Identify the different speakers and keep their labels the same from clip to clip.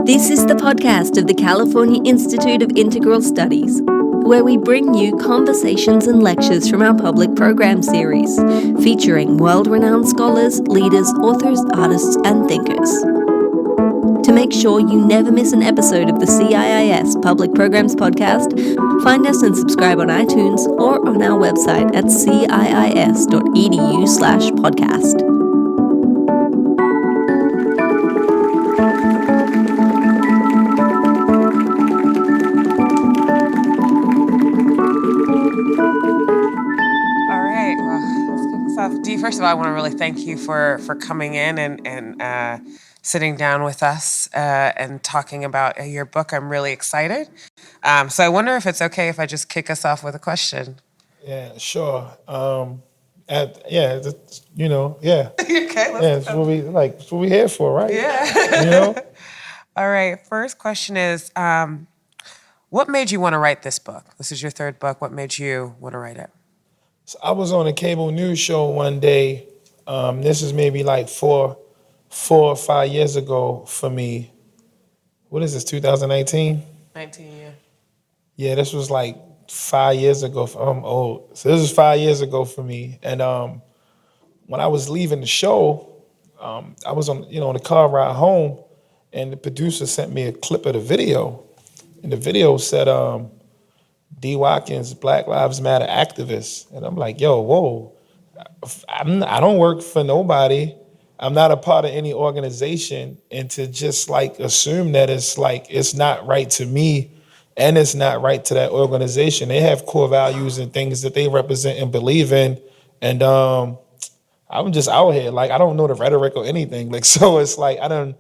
Speaker 1: This is the podcast of the California Institute of Integral Studies, where we bring you conversations and lectures from our public program series, featuring world-renowned scholars, leaders, authors, artists, and thinkers. To make sure you never miss an episode of the CIIS Public Programs podcast, find us and subscribe on iTunes or on our website at ciis.edu/podcast.
Speaker 2: D, first of all, I want to really thank you for coming in and sitting down with us and talking about your book. I'm really excited. So I wonder if it's okay if I just kick us off with a question.
Speaker 3: Yeah, sure.
Speaker 2: Okay,
Speaker 3: It's what we here for, right?
Speaker 2: Yeah. All right. First question is, what made you want to write this book? This is your third book. What made you want to write it?
Speaker 3: So I was on a cable news show one day. This is maybe like four or 5 years ago for me. What is this, 2019?
Speaker 2: 19, yeah.
Speaker 3: Yeah, this was like 5 years ago. I'm old. So this was 5 years ago for me. And when I was leaving the show, I was on the car ride home, and the producer sent me a clip of the video. And the video said, D. Watkins, Black Lives Matter activist. And I'm like, whoa, I don't work for nobody. I'm not a part of any organization. And to just assume that it's not right to me and it's not right to that organization. They have core values and things that they represent and believe in. And I'm just out here. I don't know the rhetoric or anything. So it's I didn't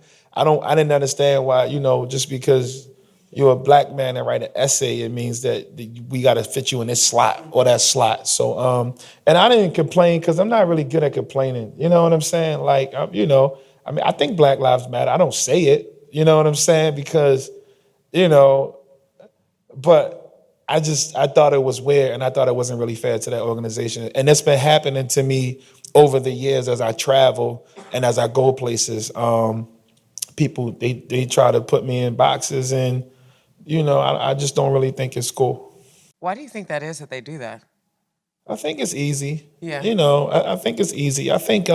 Speaker 3: understand why, just because you're a black man and write an essay, it means that we got to fit you in this slot or that slot. So, and I didn't complain because I'm not really good at complaining. You know what I'm saying? I think Black Lives Matter. I don't say it, you know what I'm saying? Because, but I thought it was weird, and I thought it wasn't really fair to that organization. And it's been happening to me over the years as I travel and as I go places. People, they try to put me in boxes, and I just don't really think it's cool.
Speaker 2: Why do you think that is that they do that?
Speaker 3: I think it's easy.
Speaker 2: Yeah.
Speaker 3: I think it's easy. I think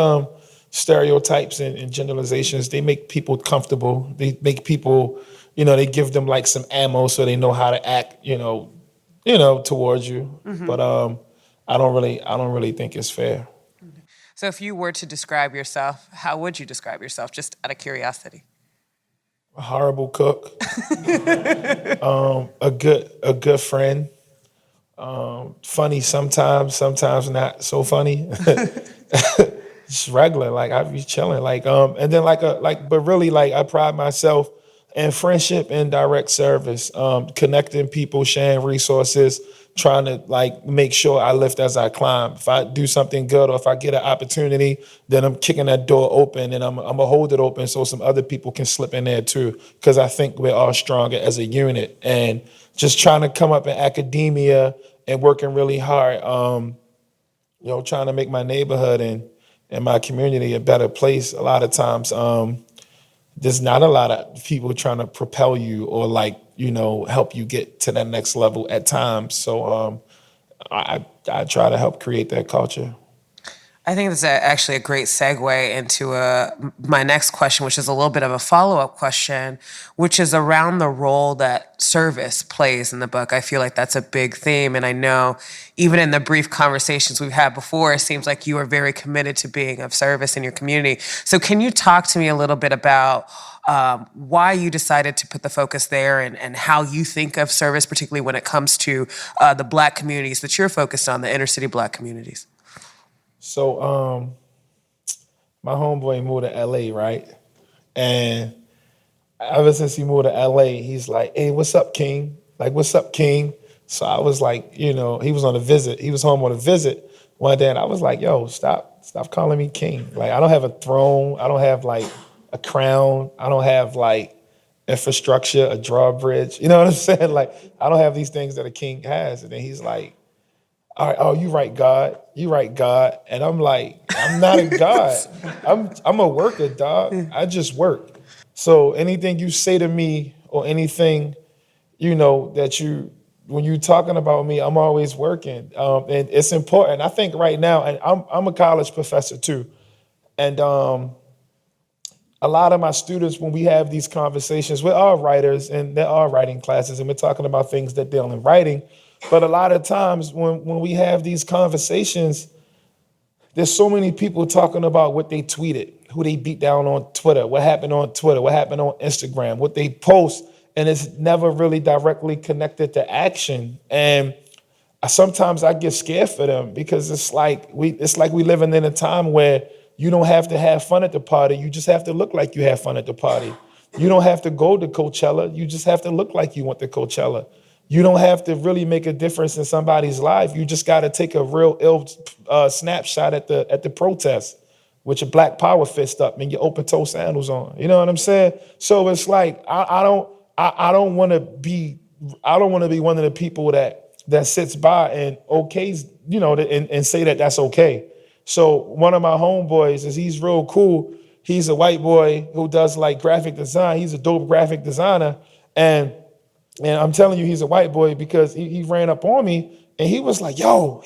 Speaker 3: stereotypes and generalizations, they make people comfortable. They make people, they give them some ammo so they know how to act, towards you. Mm-hmm. But I don't really think it's fair.
Speaker 2: So if you were to describe yourself, how would you describe yourself, just out of curiosity?
Speaker 3: A horrible cook, a good friend, funny sometimes not so funny. Just regular, I be chilling, and then but really, I pride myself in friendship and direct service, connecting people, sharing resources, trying to make sure I lift as I climb. If I do something good or if I get an opportunity, then I'm kicking that door open, and I'm gonna hold it open so some other people can slip in there too. Because I think we're all stronger as a unit. And just trying to come up in academia and working really hard, trying to make my neighborhood and my community a better place. A lot of times, there's not a lot of people trying to propel you or help you get to that next level at times. So I try to help create that culture.
Speaker 2: I think that's actually a great segue into my next question, which is a little bit of a follow-up question, which is around the role that service plays in the book. I feel like that's a big theme, and I know even in the brief conversations we've had before, it seems like you are very committed to being of service in your community. So can you talk to me a little bit about why you decided to put the focus there and how you think of service, particularly when it comes to the Black communities that you're focused on, the inner city Black communities?
Speaker 3: So my homeboy moved to LA, right? And ever since he moved to LA, he's like, hey, what's up, King? What's up, King? So I was like, he was on a visit. He was home on a visit one day, and I was like, yo, stop calling me King. I don't have a throne. I don't have a crown. I don't have infrastructure, a drawbridge. You know what I'm saying? I don't have these things that a king has. And then he's like, all right, oh, you right, God. You right, God. And I'm like, I'm not a God. I'm a worker, dog. I just work. So anything you say to me or anything, that when you're talking about me, I'm always working. And it's important. I think right now, and I'm a college professor too. And a lot of my students, when we have these conversations, we're all writers and there are writing classes and we're talking about things that deal in writing. But a lot of times when we have these conversations, there's so many people talking about what they tweeted, who they beat down on Twitter, what happened on Twitter, what happened on Instagram, what they post, and it's never really directly connected to action. And sometimes I get scared for them because it's like we living in a time where you don't have to have fun at the party. You just have to look like you have fun at the party. You don't have to go to Coachella. You just have to look like you went to Coachella. You don't have to really make a difference in somebody's life. You just got to take a real ill snapshot at the protest with your Black Power fist up and your open toe sandals on. You know what I'm saying? So it's like I don't want to be one of the people that sits by and okays, and say that that's okay. So one of my homeboys he's real cool. He's a white boy who does like graphic design. He's a dope graphic designer. And I'm telling you, he's a white boy because he ran up on me and he was like, yo,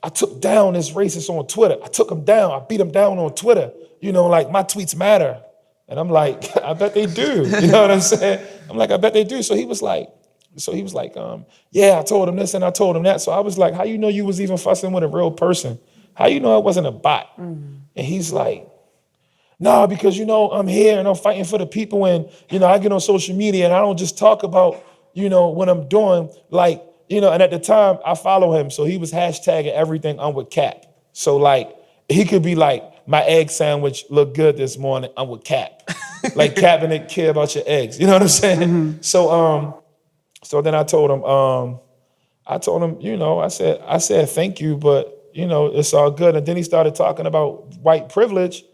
Speaker 3: I took down this racist on Twitter. I took him down. I beat him down on Twitter. Like my tweets matter. And I'm like, I bet they do. You know what I'm saying? I'm like, I bet they do. So he was like, yeah, I told him this and I told him that. So I was like, how you know you was even fussing with a real person? How you know it wasn't a bot? And he's like, no, because, I'm here and I'm fighting for the people and, I get on social media and I don't just talk about, what I'm doing. Like, and at the time I follow him. So he was hashtagging everything I'm with Cap. So like, he could be like, my egg sandwich looked good this morning. I'm with Cap. Like Cap and they care about your eggs. You know what I'm saying? Mm-hmm. So then I told him, I said, thank you, but, it's all good. And then he started talking about white privilege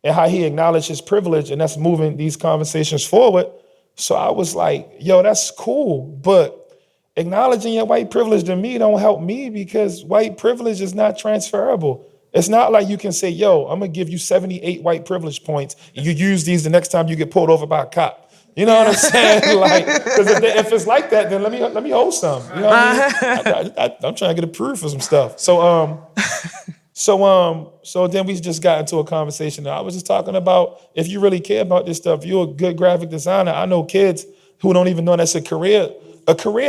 Speaker 3: and how he acknowledged his privilege, and that's moving these conversations forward. So I was like, yo, that's cool, but acknowledging your white privilege to me don't help me because white privilege is not transferable. It's not like you can say, yo, I'm gonna give you 78 white privilege points and you use these the next time you get pulled over by a cop. You know what I'm saying? Like, because if it's like that, then let me hold some. You know what I mean? I'm trying to get approved for some stuff. So then we just got into a conversation. I was just talking about if you really care about this stuff, you're a good graphic designer. I know kids who don't even know that's a career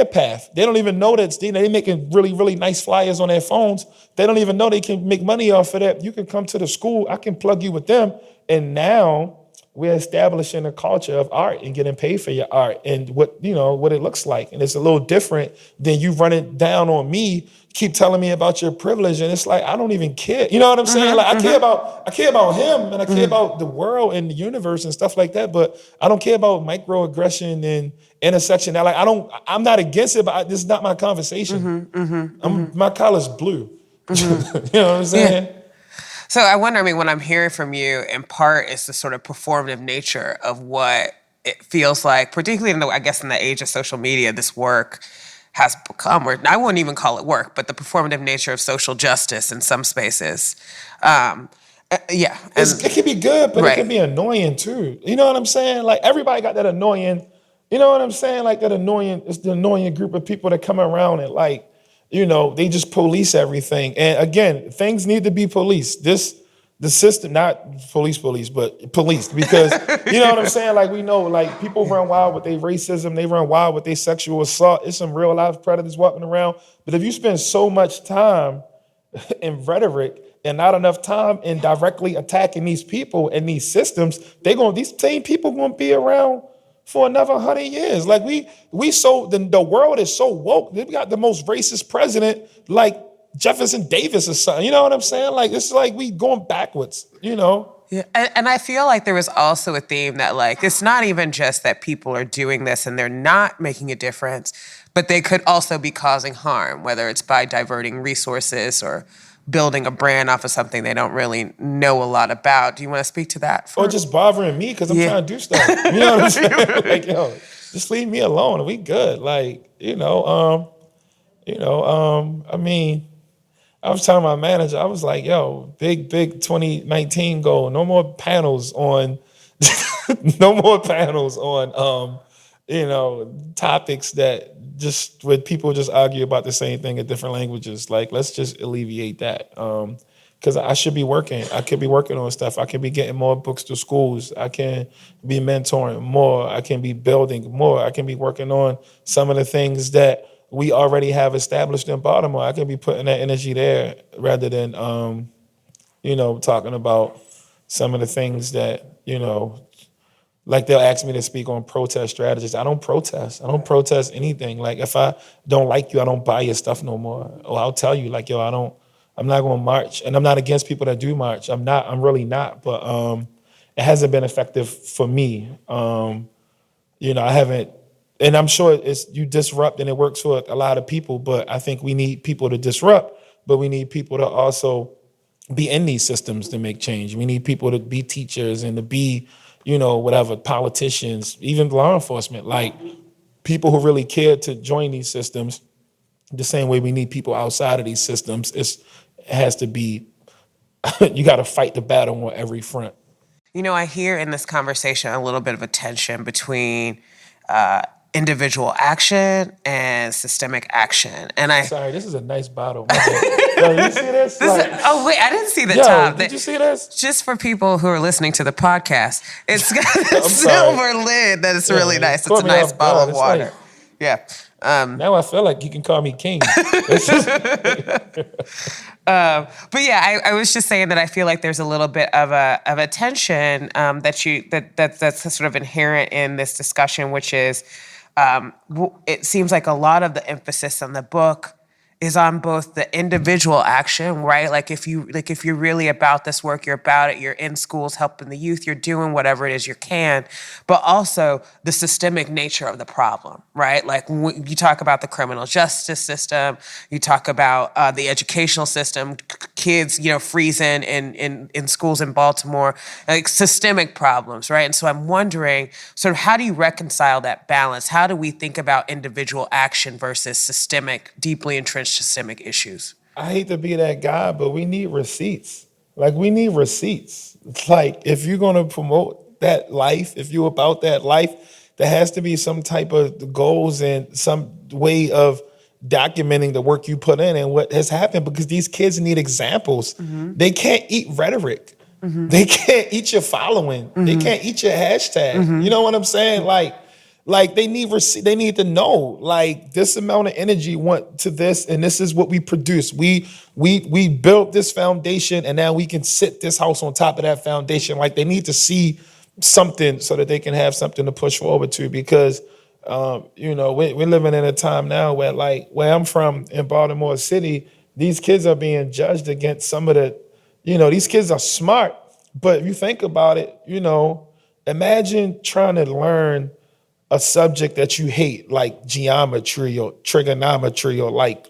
Speaker 3: path. They don't even know that they making really, really nice flyers on their phones. They don't even know they can make money off of that. You can come to the school. I can plug you with them. And now we're establishing a culture of art and getting paid for your art and what it looks like. And it's a little different than you running down on me, keep telling me about your privilege. And it's like, I don't even care. You know what I'm saying? Like I care about him and I care about the world and the universe and stuff like that. But I don't care about microaggression and intersection. Now, like I'm not against it, but this is not my conversation. My collar's blue. You know what I'm saying?
Speaker 2: Yeah. So I wonder, what I'm hearing from you in part is the sort of performative nature of what it feels like, particularly in the age of social media, this work has become, or I wouldn't even call it work, but the performative nature of social justice in some spaces.
Speaker 3: It can be good, but It can be annoying too. You know what I'm saying? Like everybody got that annoying, you know what I'm saying? Like it's the annoying group of people that come around and like, they just police everything. And again, things need to be policed. The system, not police, but policed. Because, you know what I'm saying? Like we know, like people run wild with their racism. They run wild with their sexual assault. It's some real life predators walking around. But if you spend so much time in rhetoric and not enough time in directly attacking these people and these systems, these same people gonna be around for another 100 years. Like the world is so woke. We got the most racist president, like Jefferson Davis or something. You know what I'm saying? Like it's like we going backwards.
Speaker 2: Yeah, and I feel like there was also a theme that like it's not even just that people are doing this and they're not making a difference, but they could also be causing harm, whether it's by diverting resources or building a brand off of something they don't really know a lot about. Do you want to speak to that?
Speaker 3: Or just bothering me because I'm trying to do stuff. You know what I'm saying? Like, yo, just leave me alone and we good. Like, I mean, I was telling my manager, I was like, yo, big 2019 goal. No more panels on no more panels on topics that just where people just argue about the same thing in different languages. Like, let's just alleviate that. Because I should be working. I could be working on stuff. I can be getting more books to schools. I can be mentoring more. I can be building more. I can be working on some of the things that we already have established in Baltimore. I can be putting that energy there rather than, talking about some of the things that, like they'll ask me to speak on protest strategies. I don't protest. I don't protest anything. Like if I don't like you, I don't buy your stuff no more. Or I'll tell you like, yo, I'm not going to march. And I'm not against people that do march. I'm really not. But it hasn't been effective for me. I haven't, and I'm sure you disrupt and it works for a lot of people, but I think we need people to disrupt, but we need people to also be in these systems to make change. We need people to be teachers and to be, whatever, politicians, even law enforcement, like people who really care to join these systems the same way we need people outside of these systems. It has to be, you got to fight the battle on every front.
Speaker 2: I hear in this conversation a little bit of a tension between individual action and systemic action. And
Speaker 3: Sorry, this is a nice bottle. Yo, you see this?
Speaker 2: Oh, wait, I didn't see the top.
Speaker 3: Did you see this?
Speaker 2: Just for people who are listening to the podcast, it's got a silver lid that is really nice. It's a nice bottle of water. Yeah.
Speaker 3: Now I feel like you can call me king.
Speaker 2: But yeah, I was just saying that I feel like there's a little bit of a tension that's sort of inherent in this discussion, which is it seems like a lot of the emphasis on the book is on both the individual action, right? Like if you're really about this work, you're about it, you're in schools helping the youth, you're doing whatever it is you can, but also the systemic nature of the problem, right? Like you talk about the criminal justice system, you talk about the educational system, kids, freezing in schools in Baltimore, like systemic problems, right? And so I'm wondering, sort of, how do you reconcile that balance? How do we think about individual action versus systemic, deeply entrenched systemic issues?
Speaker 3: I hate to be that guy, but we need receipts. Like, we need receipts. It's like, if you're going to promote that life, if you're about that life, there has to be some type of goals and some way of documenting the work you put in and what has happened, because these kids need examples. Mm-hmm. They can't eat rhetoric. Mm-hmm. They can't eat your following. Mm-hmm. They can't eat your hashtag. Mm-hmm. You know what I'm saying? Like they need to know, like, this amount of energy went to this, and this is what we produce. We built this foundation, and now we can sit this house on top of that foundation. Like, they need to see something so that they can have something to push forward to, because we're living in a time now where, like, where I'm from in Baltimore City, these kids are being judged against some of the, these kids are smart, but if you think about it, imagine trying to learn a subject that you hate, like geometry or trigonometry, or like,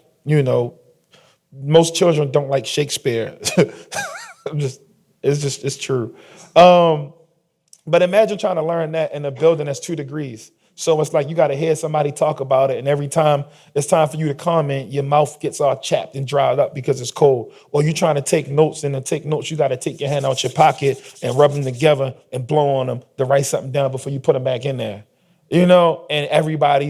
Speaker 3: most children don't like Shakespeare. It's true. But imagine trying to learn that in a building that's 2 degrees. So it's like you got to hear somebody talk about it, and every time it's time for you to comment, your mouth gets all chapped and dried up because it's cold. Or you're trying to take notes, and to take notes, you got to take your hand out your pocket and rub them together and blow on them to write something down before you put them back in there. And everybody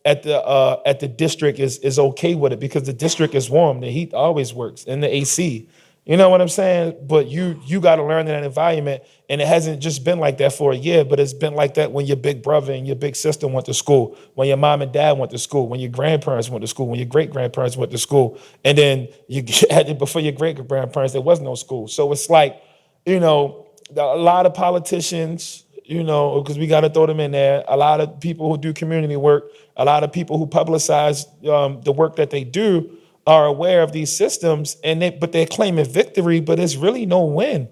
Speaker 3: at the district is okay with it because the district is warm. The heat always works, and the AC. You know what I'm saying? But you got to learn in that environment, and it hasn't just been like that for a year, but it's been like that when your big brother and your big sister went to school, when your mom and dad went to school, when your grandparents went to school, when your great-grandparents went to school, and then before your great-grandparents, there was no school. So it's like, a lot of politicians, because we got to throw them in there. A lot of people who do community work, a lot of people who publicize the work that they do are aware of these systems, but they're claiming victory, but it's really no win.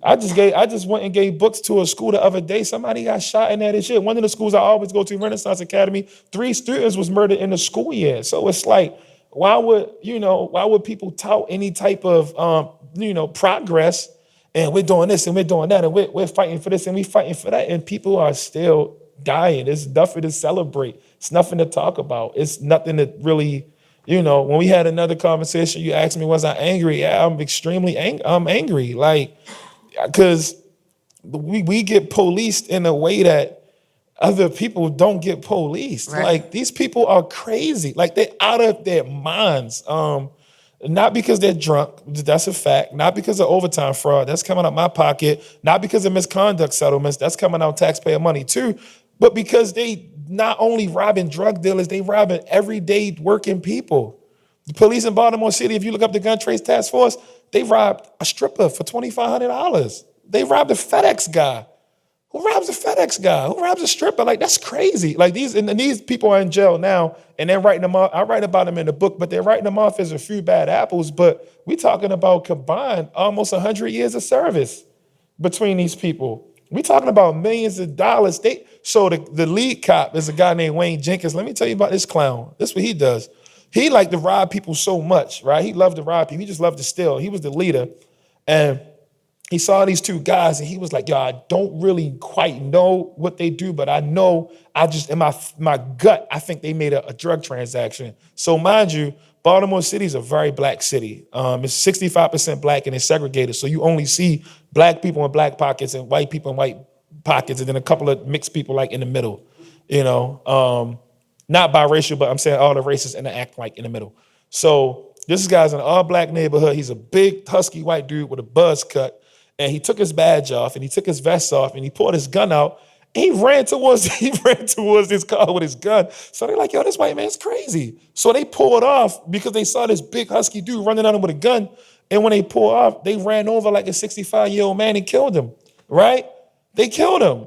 Speaker 3: I just went and gave books to a school the other day. Somebody got shot in there and shit. One of the schools I always go to, Renaissance Academy, 3 students was murdered in the school year. So it's like, why would people tout any type of progress? And we're doing this and we're doing that, and we're fighting for this and we're fighting for that, and people are still dying. It's nothing to celebrate. It's nothing to talk about. It's nothing that really, when we had another conversation, you asked me, was I angry? Yeah, I'm extremely angry. I'm angry. Like, because we get policed in a way that other people don't get policed.
Speaker 2: Right.
Speaker 3: Like, these people are crazy. Like, they're out of their minds. Not because they're drunk, that's a fact. Not because of overtime fraud, that's coming out my pocket. Not because of misconduct settlements, that's coming out taxpayer money too. But because they not only robbing drug dealers, they robbing everyday working people. The police in Baltimore City, if you look up the Gun Trace Task Force, they robbed a stripper for $2,500. They robbed a FedEx guy. Who robs a FedEx guy? Who robs a stripper? Like, that's crazy. Like, these people are in jail now, and they're writing them off. I write about them in the book, but they're writing them off as a few bad apples. But we talking about combined almost 100 years of service between these people. We talking about millions of dollars. So the lead cop is a guy named Wayne Jenkins. Let me tell you about this clown. This is what he does. He liked to rob people so much, right? He loved to rob people. He just loved to steal. He was the leader, and he saw these two guys and he was like, yo, I don't really quite know what they do, but I know in my gut, I think they made a drug transaction. So mind you, Baltimore City is a very black city. It's 65% black and it's segregated. So you only see black people in black pockets and white people in white pockets and then a couple of mixed people like in the middle, not biracial, but I'm saying all the races interact like in the middle. So this guy's in an all black neighborhood. He's a big husky white dude with a buzz cut. And he took his badge off and he took his vest off and he pulled his gun out. And he ran towards his car with his gun. So they're like, yo, this white man's crazy. So they pulled off because they saw this big husky dude running at him with a gun. And when they pulled off, they ran over like a 65-year-old man and killed him, right? They killed him.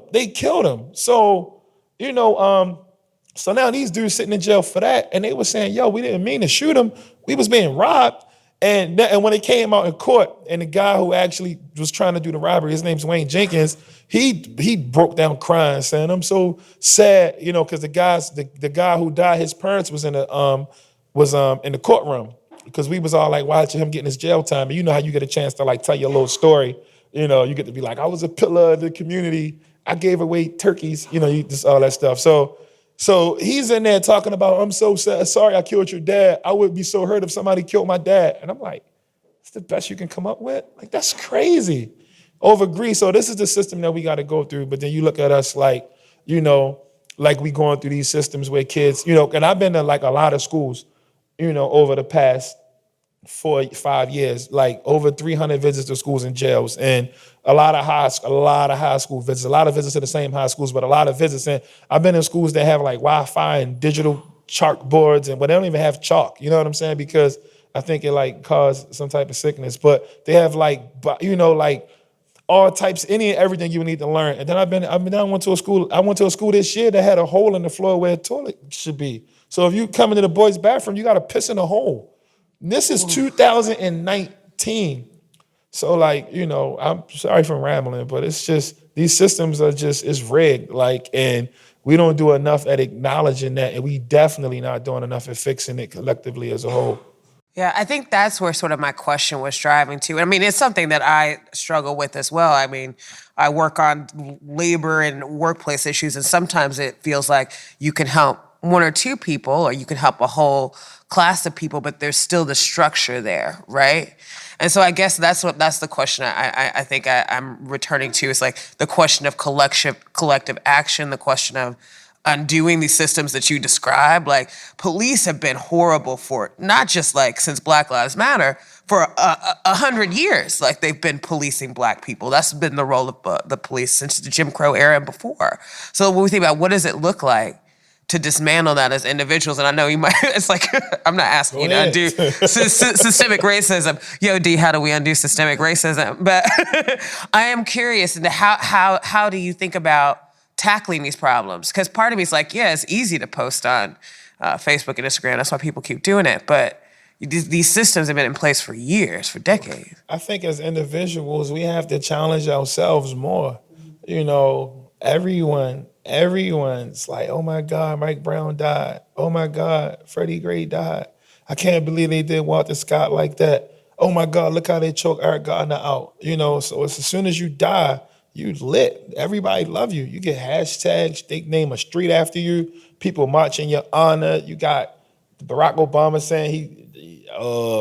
Speaker 3: So, so now these dudes sitting in jail for that. And they were saying, yo, we didn't mean to shoot him. We was being robbed. And when it came out in court, and the guy who actually was trying to do the robbery, his name's Wayne Jenkins, he broke down crying, saying, "I'm so sad," because the guy who died, his parents was in the courtroom because we was all like watching him getting his jail time. And you know how you get a chance to like tell your little story, you get to be like, I was a pillar of the community, I gave away turkeys, you just all that stuff. So he's in there talking about, I'm so sad, sorry I killed your dad. I would be so hurt if somebody killed my dad. And I'm like, it's the best you can come up with? Like, that's crazy. Over grief. So this is the system that we got to go through. But then you look at us like, like we going through these systems where kids, and I've been to like a lot of schools, over the past 4-5 years, like over 300 visits to schools and jails, and a lot of high school visits, a lot of visits to the same high schools, but a lot of visits. And I've been in schools that have like Wi-Fi and digital chalkboards, but they don't even have chalk. You know what I'm saying? Because I think it like caused some type of sickness. But they have like all types, any and everything you need to learn. And then I went to a school this year that had a hole in the floor where a toilet should be. So if you come into the boys' bathroom, you got to piss in a hole. And this is 2019. So like, I'm sorry for rambling, but it's just, these systems are just, it's rigged. Like, and we don't do enough at acknowledging that. And we definitely not doing enough at fixing it collectively as a whole.
Speaker 2: Yeah, I think that's where sort of my question was driving to. I mean, it's something that I struggle with as well. I mean, I work on labor and workplace issues, and sometimes it feels like you can help one or two people, or you can help a whole class of people, but there's still the structure there, right? And so I guess that's the question I think I'm returning to. Is like the question of collective action, the question of undoing these systems that you describe. Like, police have been horrible for it, not just like since Black Lives Matter, for 100 years. Like, they've been policing Black people. That's been the role of the police since the Jim Crow era and before. So when we think about what does it look like to dismantle that as individuals, and I know you might, it's like, I'm not asking you to undo systemic racism. Yo, D, how do we undo systemic racism? But I am curious into how do you think about tackling these problems? Because part of me is like, yeah, it's easy to post on Facebook and Instagram. That's why people keep doing it. But these systems have been in place for years, for decades.
Speaker 3: I think as individuals, we have to challenge ourselves more. Everyone's like, oh my God, Mike Brown died. Oh my God, Freddie Gray died. I can't believe they did Walter Scott like that. Oh my God, look how they choked Eric Gardner out. So it's as soon as you die, you lit. Everybody love you. You get hashtags. They name a street after you. People march in your honor. You got Barack Obama saying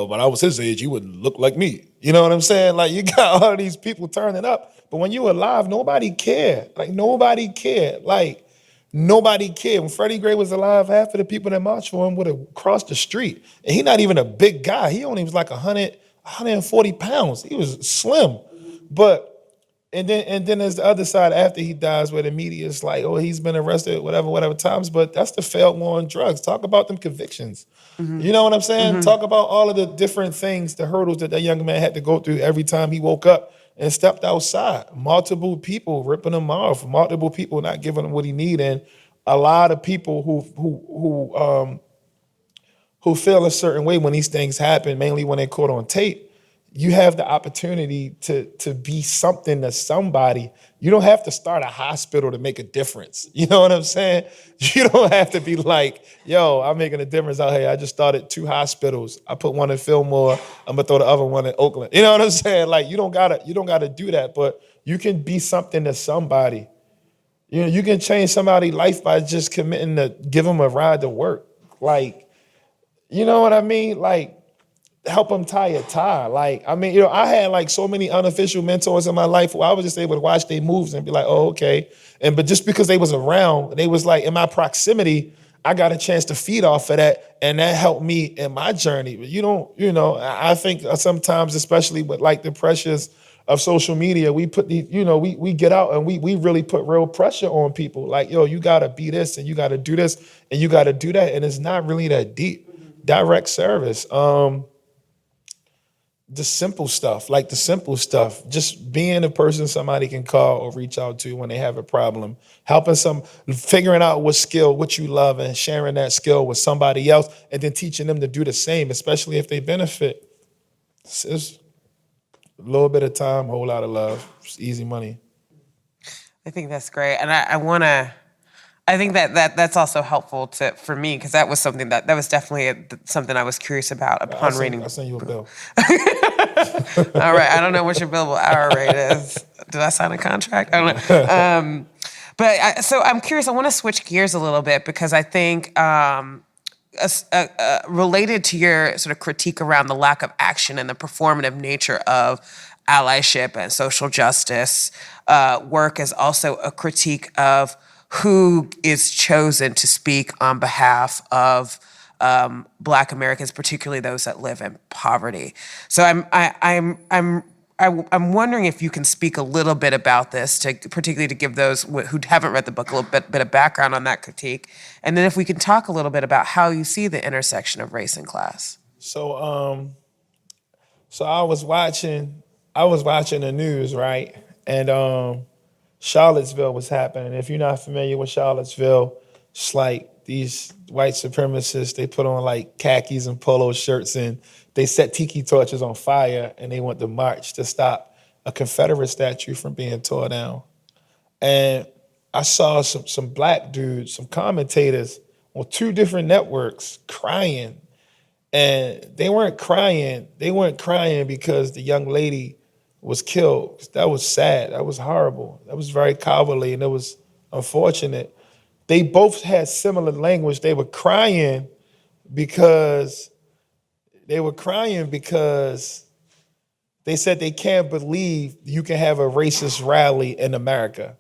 Speaker 3: when I was his age, he wouldn't look like me. You know what I'm saying? Like, you got all these people turning up. But when you were alive, nobody cared. Like, nobody cared. Like, nobody cared. When Freddie Gray was alive, half of the people that marched for him would have crossed the street. And he not even a big guy. He only was like 140 pounds. He was slim. But and then there's the other side after he dies, where the media is like, oh, he's been arrested, whatever times. But that's the failed war on drugs. Talk about them convictions. Mm-hmm. You know what I'm saying? Mm-hmm. Talk about all of the different things, the hurdles that young man had to go through every time he woke up and stepped outside. Multiple people ripping him off. Multiple people not giving him what he needed. And a lot of people who feel a certain way when these things happen, mainly when they're caught on tape. You have the opportunity to be something to somebody. You don't have to start a hospital to make a difference. You know what I'm saying? You don't have to be like, yo, I'm making a difference out here. I just started 2 hospitals. I put one in Fillmore. I'm gonna throw the other one in Oakland. You know what I'm saying? Like, you don't gotta do that, but you can be something to somebody. You know, you can change somebody's life by just committing to give them a ride to work. Like, you know what I mean? Like, help them tie a tie. Like, I mean, you know, I had like so many unofficial mentors in my life where I was just able to watch their moves and be like, oh, okay. But just because they was around, they was like in my proximity, I got a chance to feed off of that, and that helped me in my journey. But I think sometimes, especially with like the pressures of social media, we put we get out and we really put real pressure on people. Like, yo, you gotta be this and you gotta do this and you gotta do that. And it's not really that deep. Direct service. The simple stuff, just being a person somebody can call or reach out to when they have a problem, figuring out what you love and sharing that skill with somebody else, and then teaching them to do the same, especially if they benefit. It's a little bit of time, whole lot of love. It's easy money.
Speaker 2: I think that's great. And I think that's also helpful for me, because that was something that was definitely something I was curious about upon reading.
Speaker 3: I'll send you a bill.
Speaker 2: All right. I don't know what your billable hour rate is. Did I sign a contract? I don't know. So I'm curious. I want to switch gears a little bit, because I think related to your sort of critique around the lack of action and the performative nature of allyship and social justice work is also a critique of who is chosen to speak on behalf of Black Americans, particularly those that live in poverty. So I'm wondering if you can speak a little bit about this, particularly to give those who haven't read the book a little bit of background on that critique, and then if we can talk a little bit about how you see the intersection of race and class.
Speaker 3: So I was watching the news, right, and Charlottesville was happening. If you're not familiar with Charlottesville, it's like these white supremacists, they put on like khakis and polo shirts and they set tiki torches on fire and they went to march to stop a Confederate statue from being torn down. And I saw some black dudes, some commentators on 2 different networks crying. And they weren't crying because the young lady was killed. That was sad. That was horrible. That was very cowardly, and it was unfortunate. They both had similar language. They were crying because they said they can't believe you can have a racist rally in America.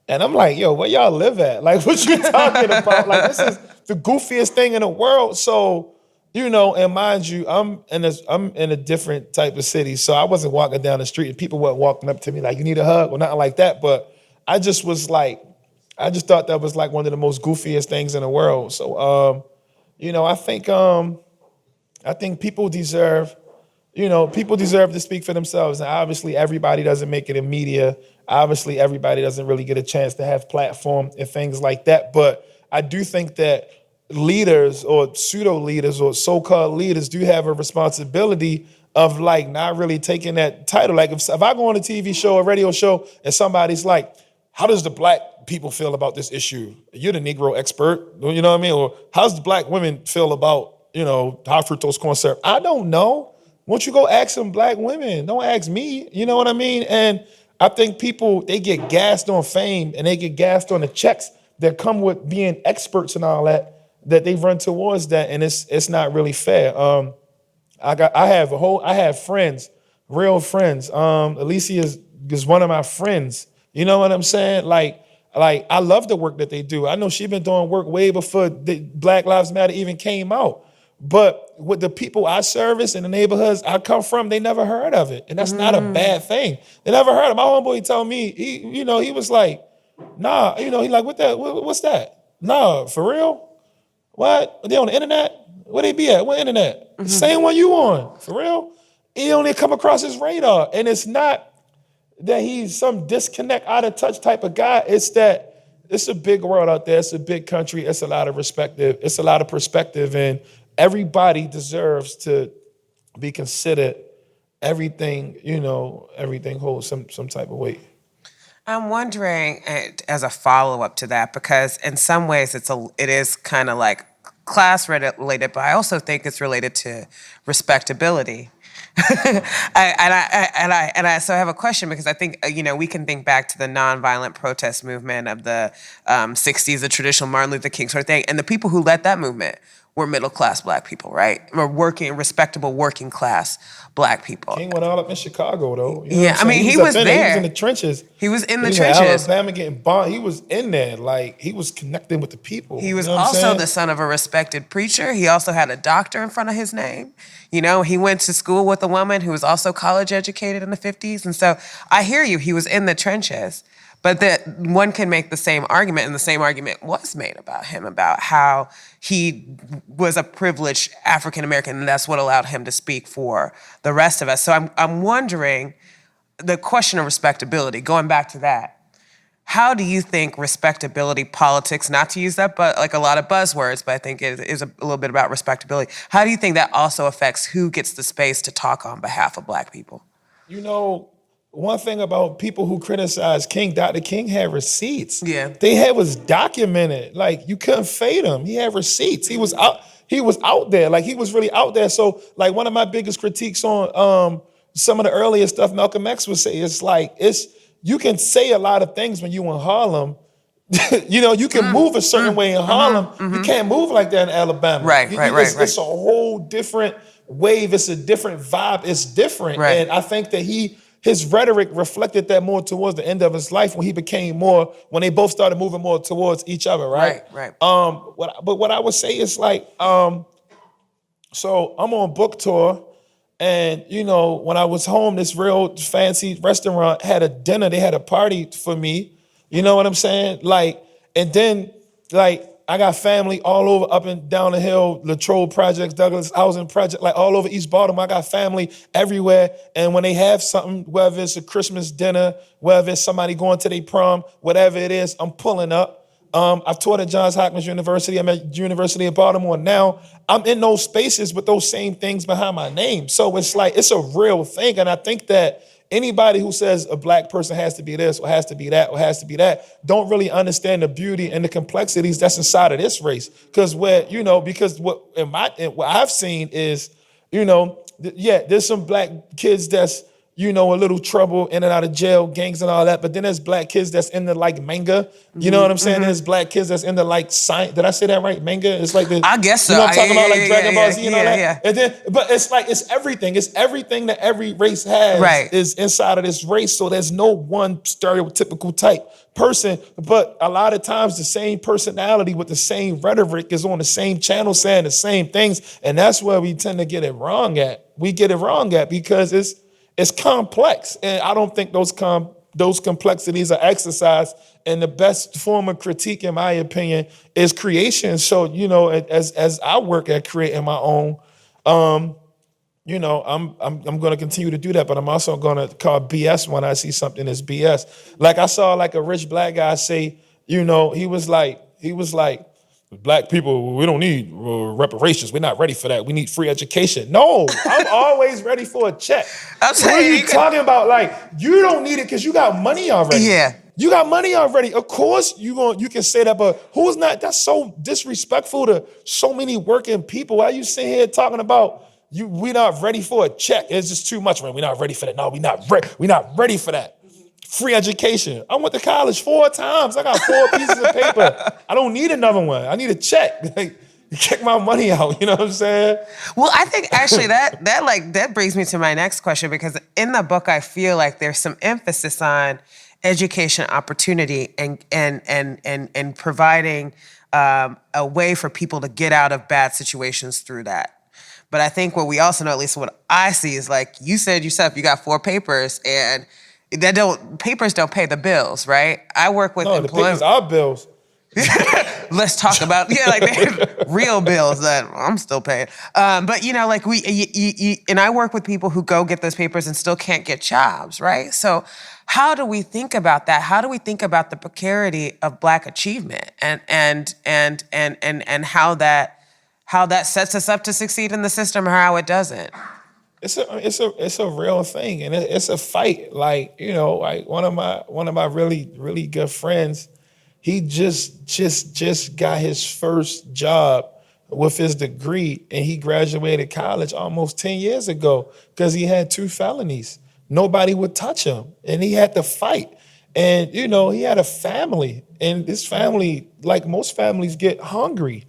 Speaker 3: And I'm like, yo, where y'all live at? Like, what you talking about? Like, this is the goofiest thing in the world. So, and mind you, I'm in a different type of city. So I wasn't walking down the street and people weren't walking up to me like, you need a hug or nothing like that. But I just thought that was like one of the most goofiest things in the world. So, I think people deserve to speak for themselves. And obviously everybody doesn't make it in media. Obviously everybody doesn't really get a chance to have platform and things like that. But I do think that leaders or pseudo leaders or so-called leaders do have a responsibility of like not really taking that title. Like if I go on a TV show or radio show and somebody's like, how does the black people feel about this issue? You're the Negro expert, you know what I mean? Or how's the black women feel about, high fructose corn syrup? I don't know. Why don't you go ask some black women? Don't ask me, you know what I mean? And I think people, they get gassed on fame and they get gassed on the checks that come with being experts and all that they run towards that, and it's not really fair. I have friends, real friends. Alicia is one of my friends. You know what I'm saying? Like I love the work that they do. I know she's been doing work way before the Black Lives Matter even came out. But with the people I service in the neighborhoods I come from, they never heard of it. And that's not a bad thing. They never heard of it. My homeboy told me, he was like, nah, he like, what's that? Nah, for real? What? Are they on the internet? Where they be at? What internet? Same one you on, for real? He only come across his radar. And it's not that he's some disconnect, out of touch type of guy. It's that it's a big world out there. It's a big country. It's a lot of perspective, and everybody deserves to be considered. Everything holds some type of weight.
Speaker 2: I'm wondering, as a follow-up to that, because in some ways it is kind of like class related, but I also think it's related to respectability. So I have a question, because I think, we can think back to the nonviolent protest movement of the 60s, the traditional Martin Luther King sort of thing. And the people who led that movement were middle-class Black people, right? Or respectable working class Black people.
Speaker 3: King went all up in Chicago, though.
Speaker 2: He was there.
Speaker 3: He was in the trenches.
Speaker 2: He was in the
Speaker 3: trenches. Alabama getting bombed. He was in there. Like, he was connecting with the people.
Speaker 2: He was also the son of a respected preacher. He also had a doctor in front of his name. He went to school with a woman who was also college educated in the 50s. And so I hear you. He was in the trenches. But that one can make the same argument, and the same argument was made about him, about how he was a privileged African American, and that's what allowed him to speak for the rest of us. So I'm wondering, the question of respectability, going back to that, how do you think respectability politics, not to use that, but like a lot of buzzwords, but I think it is a little bit about respectability. How do you think that also affects who gets the space to talk on behalf of Black people?
Speaker 3: One thing about people who criticize King, Dr. King had receipts.
Speaker 2: Yeah.
Speaker 3: Was documented. Like, you couldn't fade him. He had receipts. He was out there. Like, he was really out there. So, like, one of my biggest critiques on some of the earlier stuff Malcolm X would say is you can say a lot of things when you in Harlem. You can move a certain way in Harlem. You can't move like that in Alabama.
Speaker 2: Right.
Speaker 3: It's a whole different wave. It's a different vibe. It's different.
Speaker 2: Right.
Speaker 3: And I think that his rhetoric reflected that more towards the end of his life, when they both started moving more towards each other, right?
Speaker 2: Right.
Speaker 3: But what I would say is so I'm on book tour, and when I was home, this real fancy restaurant had a dinner. They had a party for me. You know what I'm saying? And then I got family all over, up and down the hill, Latrobe Projects, Douglas Housing Project, all over East Baltimore. I got family everywhere. And when they have something, whether it's a Christmas dinner, whether it's somebody going to their prom, whatever it is, I'm pulling up. I've taught at Johns Hopkins University. I'm at University of Baltimore now. I'm in those spaces with those same things behind my name. So it's a real thing. And I think that anybody who says a Black person has to be this or has to be that or has to be that don't really understand the beauty and the complexities that's inside of this race. Because what I've seen is, there's some Black kids that's a little trouble, in and out of jail, gangs and all that. But then there's Black kids that's into manga. You know what I'm saying? There's Black kids that's into science. Did I say that right? Manga? It's like
Speaker 2: I guess so.
Speaker 3: You know what I'm talking about? Dragon Ball Z and all that.
Speaker 2: Yeah.
Speaker 3: And then, but it's everything. It's everything that every race has is inside of this race. So there's no one stereotypical type person. But a lot of times the same personality with the same rhetoric is on the same channel saying the same things. And that's where we tend to get it wrong at. We get it wrong at because it's complex, and I don't think those complexities are exercised. And the best form of critique, in my opinion, is creation. So, as I work at creating my own, I'm going to continue to do that. But I'm also going to call BS when I see something that's BS. Like, I saw a rich Black guy say, he was like. Black people, we don't need reparations. We're not ready for that. We need free education. No, I'm always ready for a check. What are you talking about? You don't need it because you got money already.
Speaker 2: Yeah.
Speaker 3: You got money already. Of course you can say that, but who's not? That's so disrespectful to so many working people. Why are you sitting here talking about we're not ready for a check? It's just too much, man. We're not ready for that. No, we're not ready for that. free education. I went to college 4 times. I got 4 pieces of paper. I don't need another one. I need a check. Like, check my money out. You know what I'm saying?
Speaker 2: Well, I think actually that brings me to my next question, because in the book I feel like there's some emphasis on education opportunity and providing a way for people to get out of bad situations through that. But I think what we also know, at least what I see, is like you said yourself, you got 4 papers, and papers don't pay the bills, right? I work with
Speaker 3: the papers are bills.
Speaker 2: Let's talk about like real bills that I'm still paying. But like and I work with people who go get those papers and still can't get jobs, right? So how do we think about that? How do we think about the precarity of Black achievement and how that sets us up to succeed in the system, or how it doesn't?
Speaker 3: It's a real thing, and it's a fight. Like, like one of my really, really good friends, he just got his first job with his degree, and he graduated college almost 10 years ago because he had 2 felonies. Nobody would touch him, and he had to fight. And, he had a family, and his family, like most families, get hungry.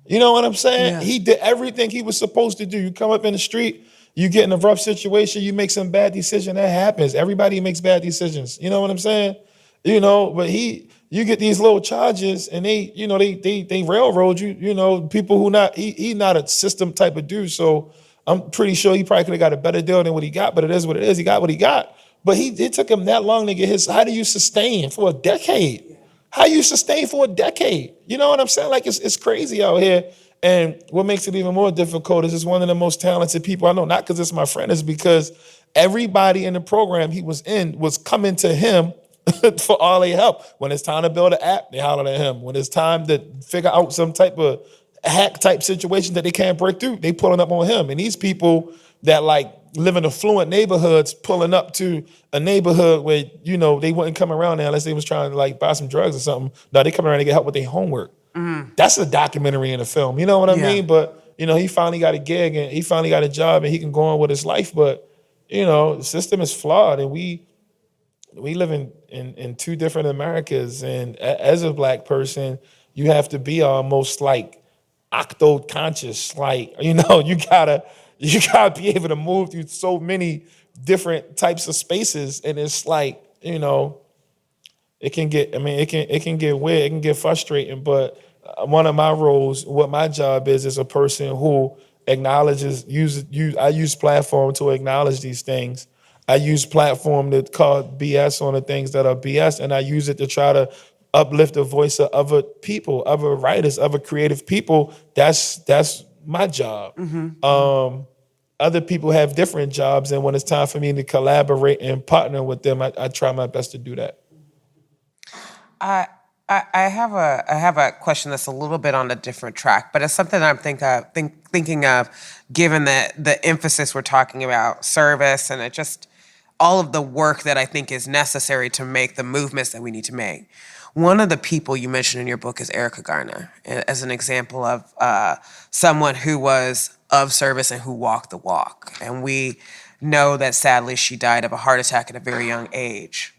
Speaker 3: You know what I'm saying?
Speaker 2: Yeah.
Speaker 3: He did everything he was supposed to do. You come up in the street, you get in a rough situation, you make some bad decision, that happens. Everybody makes bad decisions. You know what I'm saying? But you get these little charges, and they railroad you. People who he not a system type of dude. So I'm pretty sure he probably could have got a better deal than what he got. But it is what it is. He got what he got. But it took him that long to get his. How do you sustain for a decade? How you sustain for a decade? You know what I'm saying? Like, it's crazy out here. And what makes it even more difficult is it's one of the most talented people I know, not because it's my friend, it's because everybody in the program he was in was coming to him for all their help. When it's time to build an app, they holler at him. When it's time to figure out some type of hack type situation that they can't break through, they pulling up on him. And these people that like live in affluent neighborhoods pulling up to a neighborhood where, they wouldn't come around there unless they was trying to like buy some drugs or something. No, they come around to get help with their homework. That's a documentary in a film. You know what I mean? But, he finally got a gig and he finally got a job and he can go on with his life. But, the system is flawed, and we live in 2 different Americas. And as a Black person, you have to be almost like octo-conscious. Like, you gotta be able to move through so many different types of spaces. And it's like, it can get weird, it can get frustrating. But one of my roles, what my job is a person who acknowledges, I use platform to acknowledge these things. I use platform to call BS on the things that are BS, and I use it to try to uplift the voice of other people, other writers, other creative people. That's my job. Mm-hmm. Other people have different jobs, and when it's time for me to collaborate and partner with them, I try my best to do that.
Speaker 2: I have a question that's a little bit on a different track, but it's something I'm thinking of, given the emphasis we're talking about service and it just all of the work that I think is necessary to make the movements that we need to make. One of the people you mentioned in your book is Erica Garner, as an example of someone who was of service and who walked the walk. And we know that sadly she died of a heart attack at a very young age.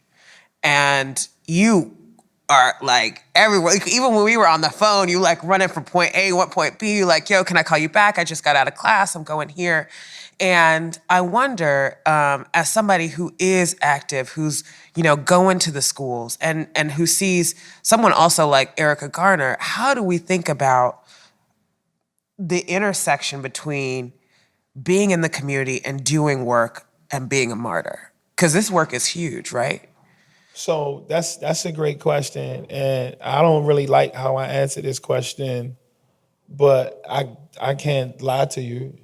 Speaker 2: And you are like everywhere. Even when we were on the phone, you like running from point A, what point B, you like, yo, can I call you back? I just got out of class, I'm going here. And I wonder, as somebody who is active, who's, going to the schools and who sees someone also like Erica Garner, how do we think about the intersection between being in the community and doing work and being a martyr? Because this work is huge, right?
Speaker 3: So that's a great question, and I don't really like how I answer this question, but I can't lie to you.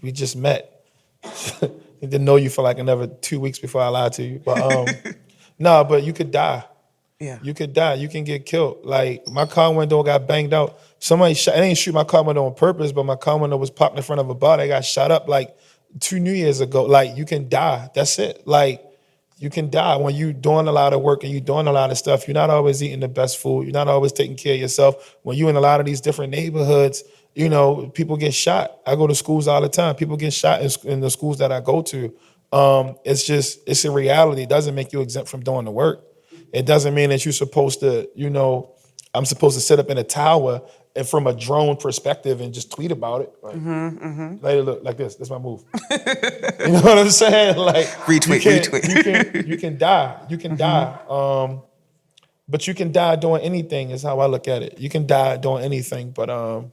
Speaker 3: We just met. I didn't know you for like another 2 weeks before I lied to you. But no, but you could die. Yeah, you could die. You can get killed. Like my car window got banged out. Somebody shot. They didn't shoot my car window on purpose, but my car window was parked in front of a bar. They got shot up like 2 New Years ago. Like you can die. That's it. Like. You can die when you're doing a lot of work and you're doing a lot of stuff. You're not always eating the best food. You're not always taking care of yourself. When you're in a lot of these different neighborhoods, people get shot. I go to schools all the time. People get shot in the schools that I go to. It's a reality. It doesn't make you exempt from doing the work. It doesn't mean that you're supposed to, I'm supposed to sit up in a tower and from a drone perspective and just tweet about it. Like, look, like this. This is my move. You know what I'm saying? Like
Speaker 2: retweet.
Speaker 3: You can die. You can die. But you can die doing anything is how I look at it. You can die doing anything. But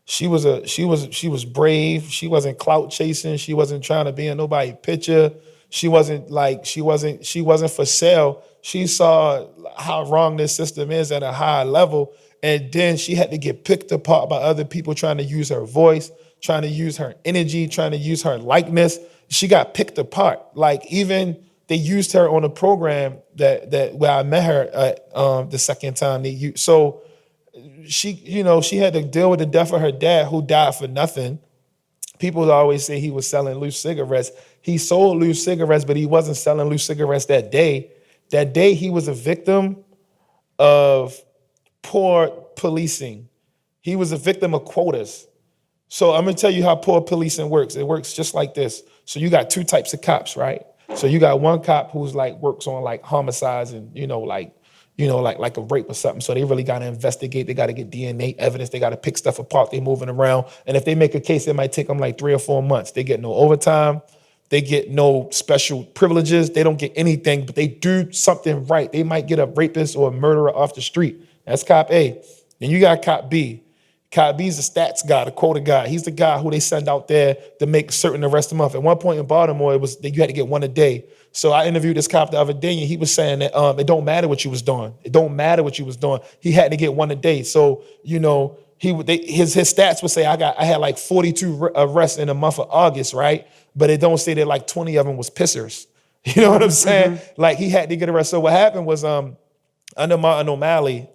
Speaker 3: she was brave. She wasn't clout chasing. She wasn't trying to be in nobody's picture. She wasn't for sale. She saw how wrong this system is at a high level. And then she had to get picked apart by other people trying to use her voice, trying to use her energy, trying to use her likeness. She got picked apart. Like even they used her on a program that where I met her the second time. So she had to deal with the death of her dad, who died for nothing. People always say he was selling loose cigarettes. He sold loose cigarettes, but he wasn't selling loose cigarettes that day. That day he was a victim of poor policing. He was a victim of quotas. So I'm gonna tell you how poor policing works. It works just like this. So you got two types of cops, right? So you got one cop who's like works on like homicides and like a rape or something. So they really got to investigate. They got to get DNA evidence. They got to pick stuff apart. They moving around. And if they make a case, it might take them like 3 or 4 months. They get no overtime. They get no special privileges. They don't get anything, but they do something right. They might get a rapist or a murderer off the street. That's cop A. Then you got cop B. Cop B is the stats guy, the quota guy. He's the guy who they send out there to make certain arrests a month. At one point in Baltimore, it was that you had to get one a day. So I interviewed this cop the other day, and he was saying that it don't matter what you was doing. It don't matter what you was doing. He had to get one a day. So his stats would say I had like 42 arrests in the month of August, right? But it don't say that like 20 of them was pissers. You know what I'm saying? Like he had to get arrested. So what happened was under Martin O'Malley,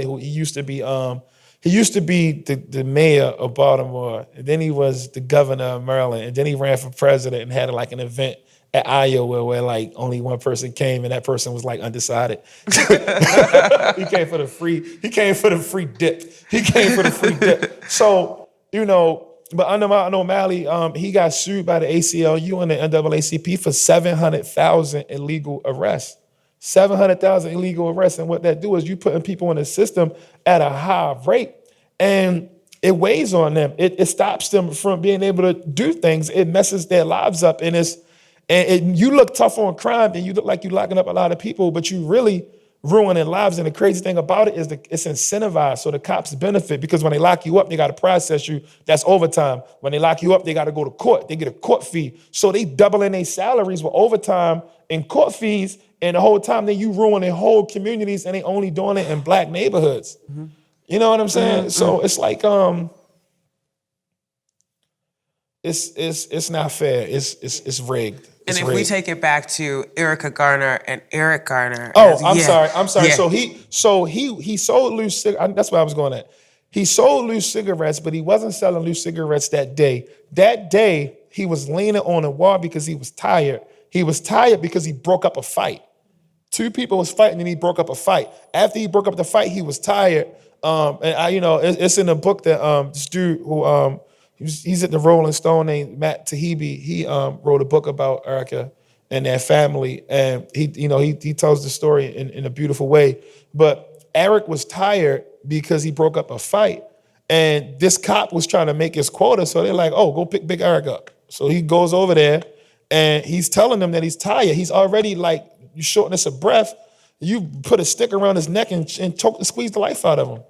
Speaker 3: who he used to be the mayor of Baltimore, and then he was the governor of Maryland, and then he ran for president and had like an event at Iowa where like only one person came, and that person was like undecided. He came for the free dip. So, but under Martin O'Malley, he got sued by the ACLU and the NAACP for 700,000 illegal arrests. 700,000 illegal arrests. And what that do is you putting people in the system at a high rate, and it weighs on them. It stops them from being able to do things. It messes their lives up. And you look tough on crime and you look like you're locking up a lot of people, but you really ruining lives. And the crazy thing about it is it's incentivized. So the cops benefit because when they lock you up, they got to process you. That's overtime. When they lock you up, they got to go to court. They get a court fee. So they doubling their salaries with overtime and court fees. And the whole time then you ruining whole communities, and they only doing it in black neighborhoods. Mm-hmm. You know what I'm saying? Mm-hmm. So it's like it's not fair. It's rigged.
Speaker 2: And if we take it back to Erica Garner and Eric Garner.
Speaker 3: I'm sorry.
Speaker 2: Yeah.
Speaker 3: So he sold loose cigarettes. That's what I was going at. He sold loose cigarettes, but he wasn't selling loose cigarettes that day. That day, he was leaning on a wall because he was tired. He was tired because he broke up a fight. Two people was fighting and he broke up a fight. After he broke up the fight, he was tired. It's in the book that this dude who he's at the Rolling Stone named Matt Taibbi. He wrote a book about Erica and their family, and he tells the story in a beautiful way. But Eric was tired because he broke up a fight, and this cop was trying to make his quota. So they're like, "Oh, go pick Big Eric up." So he goes over there, and he's telling them that he's tired. He's already like shortness of breath. You put a stick around his neck and squeeze the life out of him.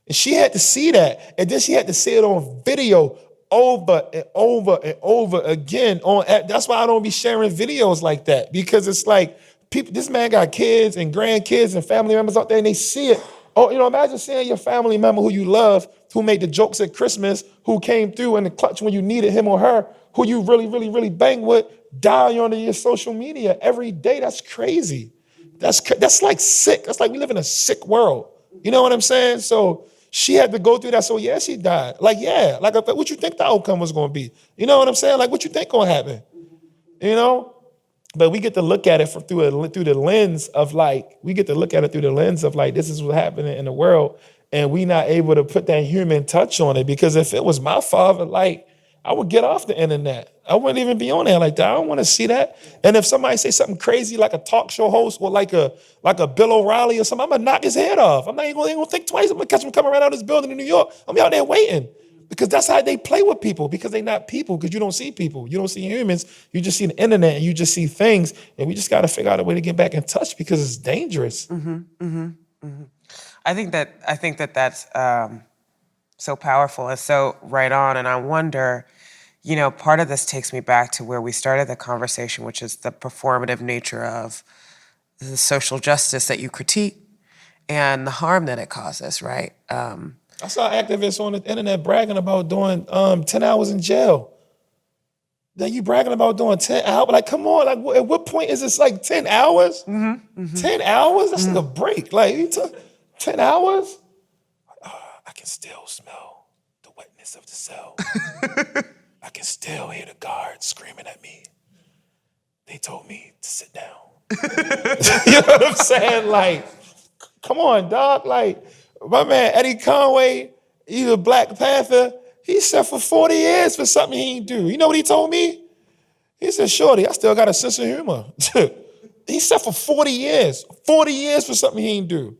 Speaker 3: And she had to see that. And then she had to see it on video over and over and over again. That's why I don't be sharing videos like that, because it's like this man got kids and grandkids and family members out there, and they see it. Oh, imagine seeing your family member who you love, who made the jokes at Christmas, who came through in the clutch when you needed him or her, who you really, really, really bang with, die on your social media every day. That's crazy. That's like sick. That's like we live in a sick world. You know what I'm saying? So she had to go through that. So yeah, she died. Like, yeah. Like, what you think the outcome was going to be? You know what I'm saying? Like, what you think going to happen? But we get to look at it through the lens of this is what's happening in the world. And we not able to put that human touch on it, because if it was my father, like, I would get off the internet. I wouldn't even be on there like that. I don't want to see that. And if somebody say something crazy like a talk show host or like a Bill O'Reilly or something, I'm gonna knock his head off. I'm not even gonna think twice. I'm gonna catch him coming right out of this building in New York. I'm out there waiting. Because that's how they play with people, because they're not people, because you don't see people. You don't see humans. You just see the internet and you just see things. And we just got to figure out a way to get back in touch because it's dangerous.
Speaker 2: I think that that's so powerful and so right on. And I wonder, part of this takes me back to where we started the conversation, which is the performative nature of the social justice that you critique and the harm that it causes, right?
Speaker 3: I saw activists on the internet bragging about doing 10 hours in jail. Then you bragging about doing 10 hours? Like, come on, like, at what point is this like 10 hours? 10 hours? That's like a break. Like, you took 10 hours? I can still smell the wetness of the cell. I can still hear the guards screaming at me. They told me to sit down. You know what I'm saying? Like, come on, dog. Like, my man Eddie Conway, he's a Black Panther. He sat for 40 years for something he didn't do. You know what he told me? He said, "Shorty, I still got a sense of humor." He sat for 40 years. 40 years for something he didn't do.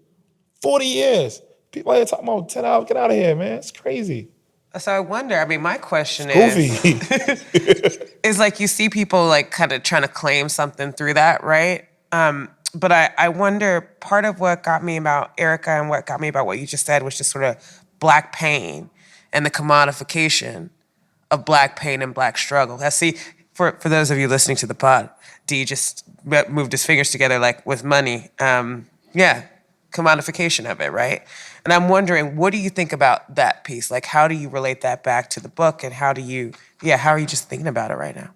Speaker 3: 40 years. People out here talking about 10 hours. Get out of here, man. It's crazy.
Speaker 2: So I wonder, my question
Speaker 3: Goofy.
Speaker 2: is like, you see people like kind of trying to claim something through that, right? But I wonder, part of what got me about Erica and what got me about what you just said was just sort of Black pain and the commodification of Black pain and Black struggle. Now, see, for those of you listening to the pod, D just moved his fingers together like with money. Commodification of it, right? And I'm wondering, what do you think about that piece? Like, how do you relate that back to the book, and how are you just thinking about it right now?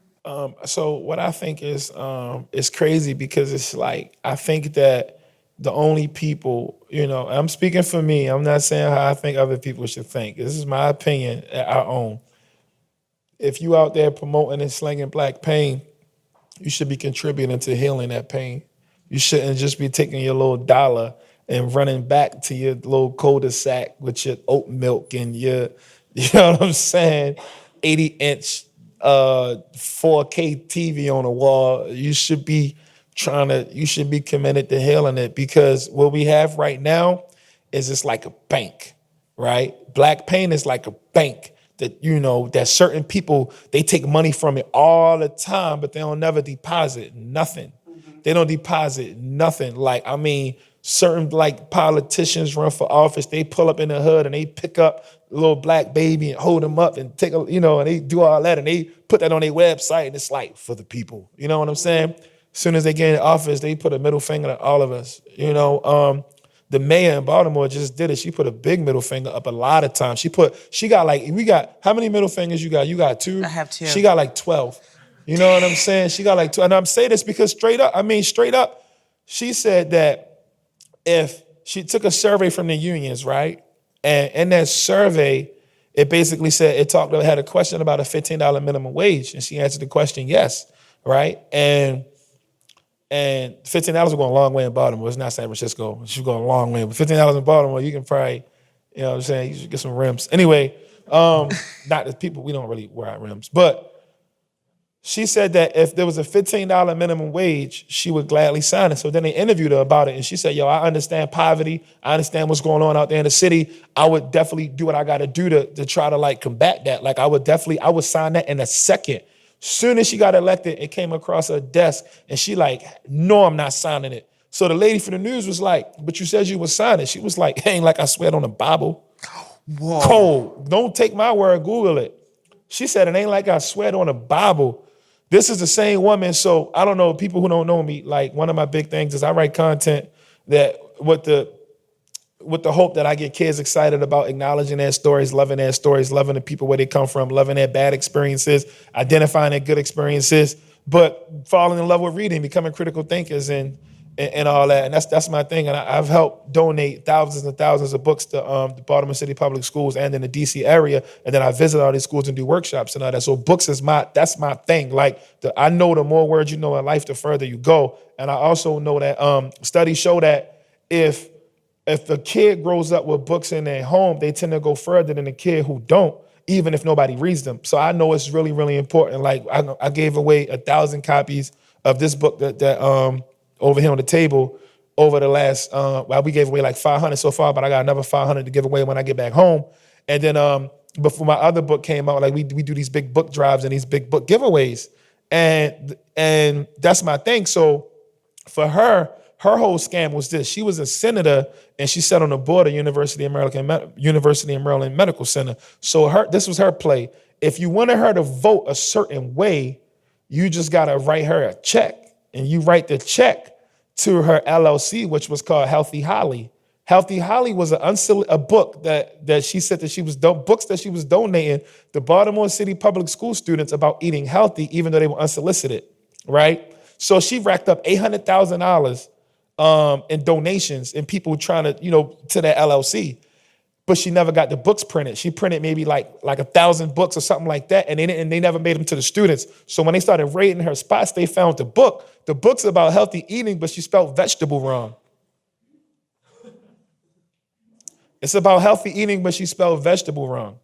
Speaker 3: So what I think is crazy, because it's like, I think that the only people, I'm speaking for me. I'm not saying how I think other people should think. This is my opinion, our own. If you out there promoting and slinging Black pain, you should be contributing to healing that pain. You shouldn't just be taking your little dollar and running back to your little cul-de-sac with your oat milk and your, you know what I'm saying, 80-inch 4K TV on the wall. You should be committed to healing it, because what we have right now is it's like a bank, right? Black pain is like a bank that, that certain people, they take money from it all the time, but they don't never deposit nothing. They don't deposit nothing. Like, certain like politicians run for office, they pull up in the hood and they pick up a little Black baby and hold him up and take and they do all that and they put that on their website, and it's like, for the people. You know what I'm saying? As soon as they get in office, they put a middle finger to all of us. The mayor in Baltimore just did it. She put a big middle finger up a lot of times. We got, how many middle fingers you got? You got 2?
Speaker 2: I have 2.
Speaker 3: She got like 12. You know what I'm saying? She got like 2. And I'm saying this because straight up, she said that if she took a survey from the unions, right? And in that survey, it basically said, had a question about a $15 minimum wage. And she answered the question, yes, right? And $15 will go a long way in Baltimore. It's not San Francisco. It should go a long way. But $15 in Baltimore, you can probably, you know what I'm saying, you should get some rims. Anyway, not the people, we don't really wear out rims. But she said that if there was a $15 minimum wage, she would gladly sign it. So then they interviewed her about it, and she said, I understand poverty. I understand what's going on out there in the city. I would definitely do what I got to do to try to like combat that. Like, I would sign that in a second. Soon as she got elected, it came across her desk, and she like, no, I'm not signing it. So the lady from the news was like, but you said you would sign it. She was like, ain't like I swear on the Bible. Whoa. Cold. Don't take my word, Google it. She said, it ain't like I swear on the Bible. This is the same woman. So I don't know, people who don't know me, like, one of my big things is I write content that with the hope that I get kids excited about acknowledging their stories, loving the people where they come from, loving their bad experiences, identifying their good experiences, but falling in love with reading, becoming critical thinkers and all that. And that's my thing. And I've helped donate thousands and thousands of books to the Baltimore City Public Schools and in the DC area. And then I visit all these schools and do workshops and all that. So books that's my thing. Like, I know the more words you know in life, the further you go. And I also know that studies show that if a kid grows up with books in their home, they tend to go further than a kid who don't. even if nobody reads them. So I know it's really, really important. Like I gave away 1,000 copies of this book that over here on the table over the last, well, we gave away like 500 so far, but I got another 500 to give away when I get back home. And then before my other book came out, like we do these big book drives and these big book giveaways. And that's my thing. So for her whole scam was this. She was a senator and she sat on the board of University of Maryland Medical Center. So this was her play. If you wanted her to vote a certain way, you just gotta write her a check. And you write the check to her LLC, which was called Healthy Holly. Healthy Holly was a book that she said that she was books that she was donating to Baltimore City public school students about eating healthy, even though they were unsolicited, right? So she racked up $800,000 in donations and people trying to, to that LLC. But she never got the books printed. She printed maybe like 1,000 books or something like that, and they never made them to the students. So when they started raiding her spots, they found the book. The book's about healthy eating, but she spelled vegetable wrong. It's about healthy eating, but she spelled vegetable wrong.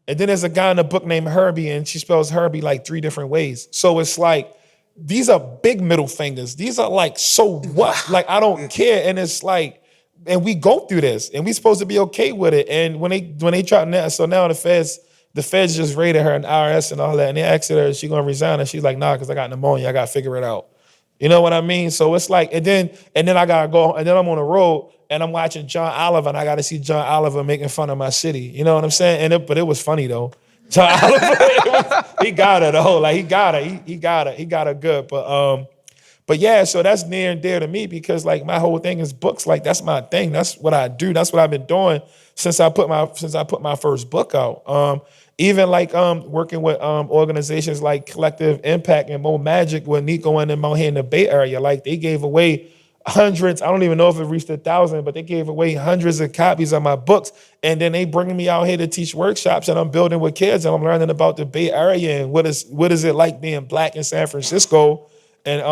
Speaker 3: And then there's a guy in the book named Herbie, and she spells Herbie like 3 different ways. So it's like, these are big middle fingers. These are like, so what? Like, I don't care. And it's like, and we go through this, and we supposed to be okay with it. And when they try now, so now the feds just raided her and IRS and all that, and they asked her, is she gonna resign? And she's like, nah, because I got pneumonia. I gotta figure it out. You know what I mean? So it's like, and then I gotta go, and then I'm on the road and I'm watching John Oliver, and I gotta see John Oliver making fun of my city. You know what I'm saying? But it was funny though. John Oliver, he got her though. Like he got her good. But yeah, so that's near and dear to me because like my whole thing is books. Like that's my thing. That's what I do. That's what I've been doing since I put my first book out. Even like working with organizations like Collective Impact and Mo Magic with Nico and them out here in the Bay Area. Like they gave away hundreds. I don't even know if it reached 1,000, but they gave away hundreds of copies of my books. And then they bringing me out here to teach workshops, and I'm building with kids, and I'm learning about the Bay Area and what is it like being Black in San Francisco. And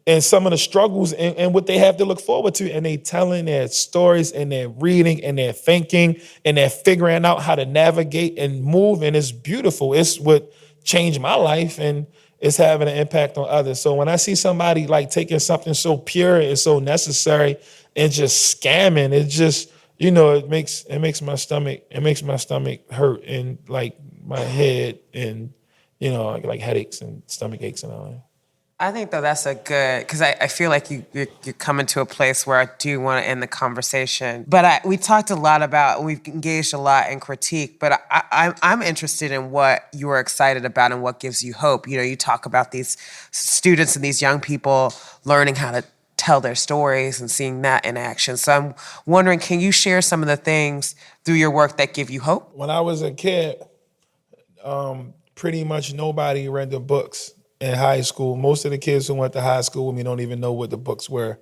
Speaker 3: and some of the struggles and what they have to look forward to, and they telling their stories and they're reading and they're thinking and they're figuring out how to navigate and move, and it's beautiful. It's what changed my life, and it's having an impact on others. So when I see somebody like taking something so pure and so necessary and just scamming, it just it makes my stomach hurt and like my head and like headaches and stomach aches and all that.
Speaker 2: I think though that's a good, because I feel like you're coming to a place where I do want to end the conversation. But we talked a lot about, we've engaged a lot in critique, but I'm interested in what you are excited about and what gives you hope. You talk about these students and these young people learning how to tell their stories and seeing that in action. So I'm wondering, can you share some of the things through your work that give you hope?
Speaker 3: When I was a kid, pretty much nobody read the books in high school. Most of the kids who went to high school with me don't even know what the books were,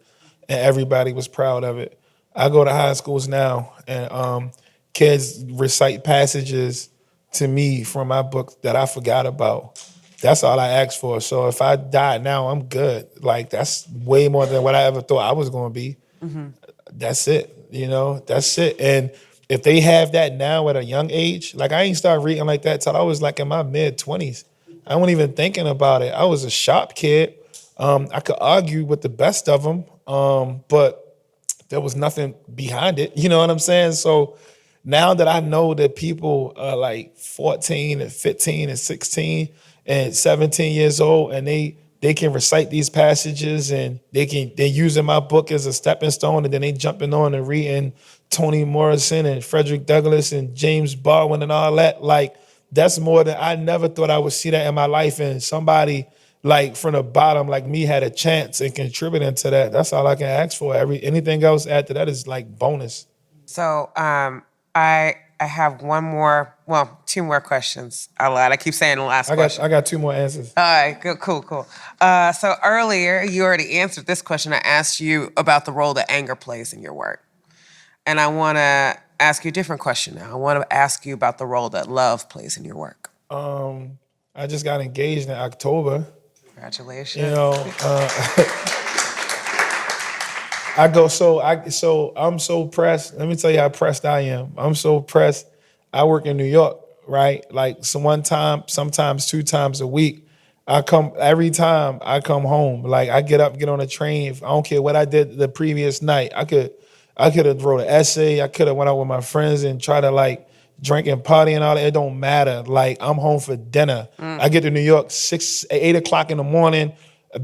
Speaker 3: and everybody was proud of it. I go to high schools now, and kids recite passages to me from my book that I forgot about. That's all I asked for. So if I die now, I'm good. Like, that's way more than what I ever thought I was going to be. Mm-hmm. That's it, that's it. And if they have that now at a young age, like I ain't started reading like that till I was like in my mid-20s. I wasn't even thinking about it. I was a sharp kid. I could argue with the best of them, but there was nothing behind it. You know what I'm saying? So now that I know that people are like 14 and 15 and 16 and 17 years old, and they can recite these passages, and they're using my book as a stepping stone, and then they jumping on and reading Toni Morrison and Frederick Douglass and James Baldwin and all that. Like, that's more than I never thought I would see that in my life. And somebody like from the bottom, like me, had a chance in contributing to that. That's all I can ask for. Anything else after that is like bonus. So
Speaker 2: I have two more questions. I lied. I keep saying the last question.
Speaker 3: I got 2 more answers.
Speaker 2: All right, good, cool. So earlier, you already answered this question. I asked you about the role that anger plays in your work. And I want to ask you a different question now. I want to ask you about the role that love plays in your work.
Speaker 3: I just got engaged in October.
Speaker 2: Congratulations.
Speaker 3: I'm so pressed. Let me tell you how pressed I am. I'm so pressed I work in New York, right? Like sometimes 2 times a week. Every time I come home, like I get up, get on a train. I don't care what I did the previous night. I could have wrote an essay. I could have went out with my friends and try to like drink and party and all that. It don't matter. Like I'm home for dinner. I get to New York 8 o'clock in the morning,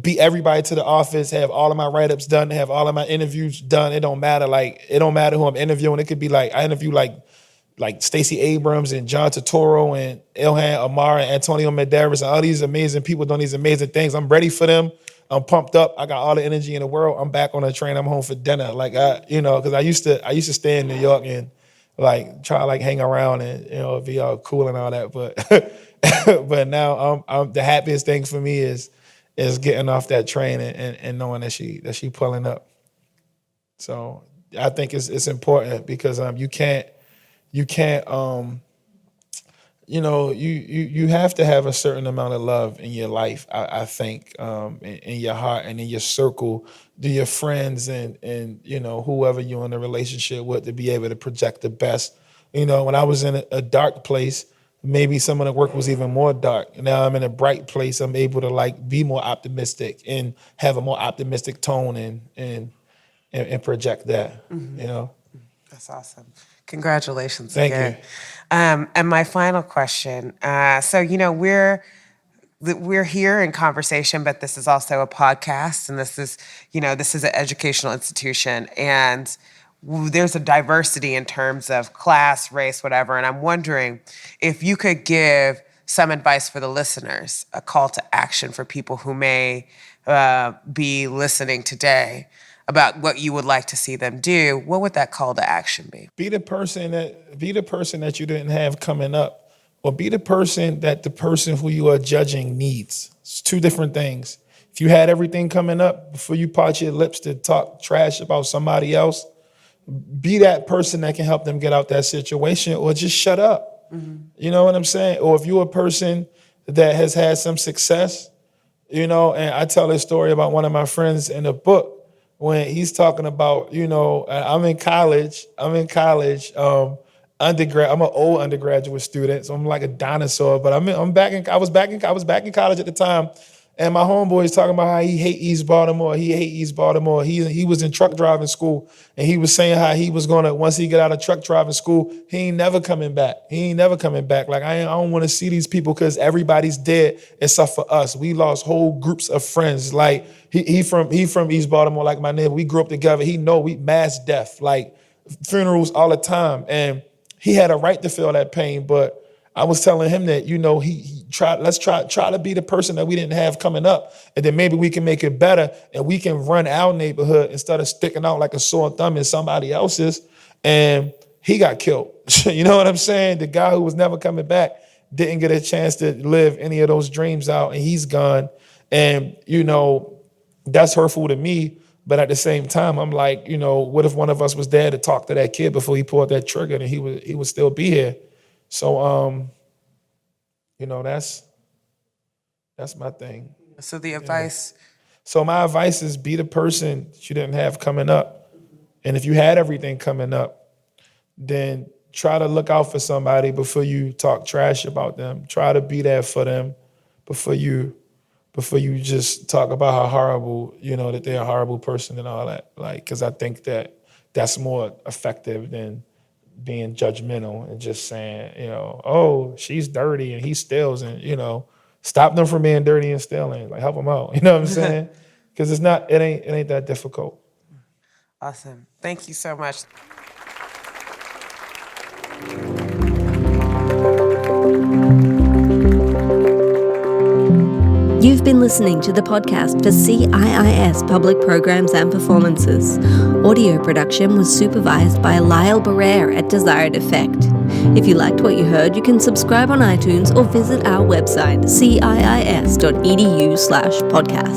Speaker 3: beat everybody to the office, have all of my write-ups done, have all of my interviews done. It don't matter. Like it don't matter who I'm interviewing. It could be like I interview like Stacey Abrams and John Turturro and Ilhan Omar and Antonio Banderas and all these amazing people doing these amazing things. I'm ready for them. I'm pumped up. I got all the energy in the world. I'm back on the train. I'm home for dinner. Like because I used to stay in New York and like try to like hang around and be all cool and all that. But now I'm the happiest thing for me is getting off that train and knowing that she pulling up. So I think it's important because you can't you have to have a certain amount of love in your life, I think, in your heart and in your circle, to your friends and whoever you're in a relationship with, to be able to project the best. When I was in a dark place, maybe some of the work was even more dark. Now I'm in a bright place. I'm able to like be more optimistic and have a more optimistic tone and project that.
Speaker 2: Mm-hmm. That's awesome. Congratulations
Speaker 3: Thank
Speaker 2: again.
Speaker 3: you.
Speaker 2: And my final question. So we're here in conversation, but this is also a podcast, and this is an educational institution, and there's a diversity in terms of class, race, whatever. And I'm wondering if you could give some advice for the listeners, a call to action for people who may be listening today about what you would like to see them do. What would that call to action be?
Speaker 3: Be the person that you didn't have coming up, or be the person that the person who you are judging needs. It's two different things. If you had everything coming up, before you part your lips to talk trash about somebody else, be that person that can help them get out that situation, or just shut up. Mm-hmm. You know what I'm saying? Or if you're a person that has had some success, and I tell a story about one of my friends in a book, when he's talking about, I'm in college, undergrad. I'm an old undergraduate student, so I'm like a dinosaur. But I was back in college at the time, and my homeboy is talking about how he hate East Baltimore. He was in truck driving school, and he was saying how he was gonna, once he get out of truck driving school, he ain't never coming back. Like I don't want to see these people because everybody's dead except for us. We lost whole groups of friends. Like he from East Baltimore, like my neighbor. We grew up together. We mass death, like funerals all the time, and he had a right to feel that pain. But I was telling him that, let's try to be the person that we didn't have coming up, and then maybe we can make it better, and we can run our neighborhood instead of sticking out like a sore thumb in somebody else's. And he got killed. You know what I'm saying? The guy who was never coming back didn't get a chance to live any of those dreams out, and he's gone. And, that's hurtful to me. But at the same time, I'm like, what if one of us was there to talk to that kid before he pulled that trigger, and he would still be here? So, that's my thing.
Speaker 2: So the advice.
Speaker 3: So my advice is be the person that you didn't have coming up. And if you had everything coming up, then try to look out for somebody before you talk trash about them. Try to be there for them before you just talk about how horrible, that they're a horrible person and all that. Like, because I think that's more effective than being judgmental and just saying, oh, she's dirty and he steals, and, stop them from being dirty and stealing. Like, help them out. You know what I'm saying? Because it ain't that difficult.
Speaker 2: Awesome. Thank you so much.
Speaker 1: You've been listening to the podcast for CIIS Public Programs and Performances. Audio production was supervised by Lyle Barrere at Desired Effect. If you liked what you heard, you can subscribe on iTunes or visit our website, ciis.edu/podcast.